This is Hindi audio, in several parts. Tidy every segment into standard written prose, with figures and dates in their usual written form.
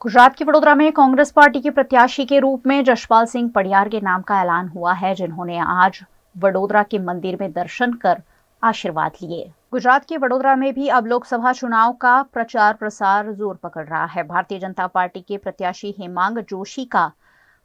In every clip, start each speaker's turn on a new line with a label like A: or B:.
A: गुजरात के वडोदरा में कांग्रेस पार्टी के प्रत्याशी के रूप में जशपाल सिंह पडियार के नाम का ऐलान हुआ है, जिन्होंने आज वडोदरा के मंदिर में दर्शन कर आशीर्वाद लिए। गुजरात के वडोदरा में भी अब लोकसभा चुनाव का प्रचार प्रसार जोर पकड़ रहा है। भारतीय जनता पार्टी के प्रत्याशी हेमांग जोशी का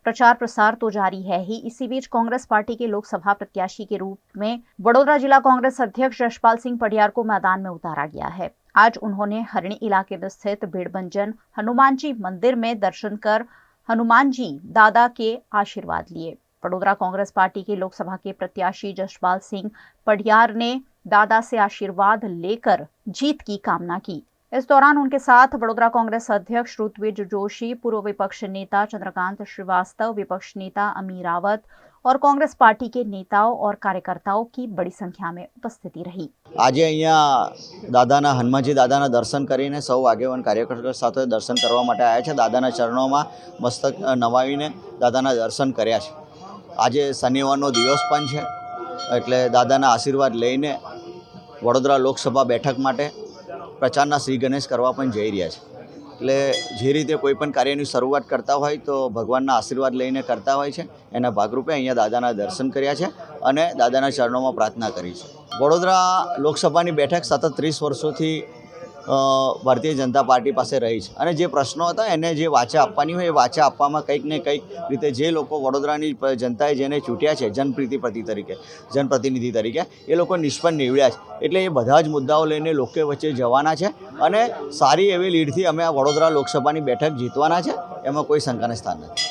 A: प्रचार प्रसार तो जारी है ही। इसी बीच कांग्रेस पार्टी के लोकसभा प्रत्याशी के रूप में वडोदरा जिला कांग्रेस अध्यक्ष जशपाल सिंह पडियार को मैदान में उतारा गया है। आज उन्होंने हरणी इलाके में स्थित भीड़बंजन हनुमान जी मंदिर में दर्शन कर हनुमान जी दादा के आशीर्वाद लिए। वडोदरा कांग्रेस पार्टी के लोकसभा के प्रत्याशी जशपाल सिंह पडियार ने दादा से आशीर्वाद लेकर जीत की कामना की। इस दौरान उनके साथ वडोदरा कांग्रेस अध्यक्ष ऋत्विज जोशी, पूर्व विपक्ष नेता चंद्रकांत श्रीवास्तव, विपक्ष नेता अमी रावत और कांग्रेस पार्टी के नेताओं और कार्यकर्ताओं की बड़ी संख्या में उपस्थिति रही।
B: आज अहींया दादाना हनुमानजी दादाना दर्शन करीने सौ आगेवान कार्यकर्ताओं साथे दर्शन करवा माटे आव्या छे। दादाना चरणोमां मस्तक नवावीने दादाना दर्शन कर्या छे। आजे शनिवारनो दिवस पण छे એટલે દાદાના આશીર્વાદ લઈને વડોદરા લોકસભા બેઠક માટે પ્રચારના શ્રી ગણેશ કરવા પણ જઈ રહ્યા છે। એટલે જે રીતે કોઈ પણ કાર્યની શરૂઆત કરતા હોય તો ભગવાનના આશીર્વાદ લઈને કરતા હોય છે। એના ભાગરૂપે અહીંયા દાદાના દર્શન કર્યા છે અને દાદાના ચરણોમાં પ્રાર્થના કરી છે। વડોદરા લોકસભાની બેઠક સતત 30 વર્ષોથી ભારતીય જનતા પાર્ટી પાસે રહી છે અને જે પ્રશ્નો હતા એને જે વાચા આપવાની હોય એ વાચા આપવામાં કંઈક ને કંઈક રીતે જે લોકો વડોદરાની જનતાએ જેને ચૂંટ્યા છે જનપ્રતિનિધિ તરીકે એ લોકો નિષ્ફળ નીવડ્યા છે। એટલે એ બધા જ મુદ્દાઓ લઈને લોકો વચ્ચે જવાના છે અને સારી એવી લીડથી અમે આ વડોદરા લોકસભાની બેઠક જીતવાના છે, એમાં કોઈ શંકાને સ્થાન નથી।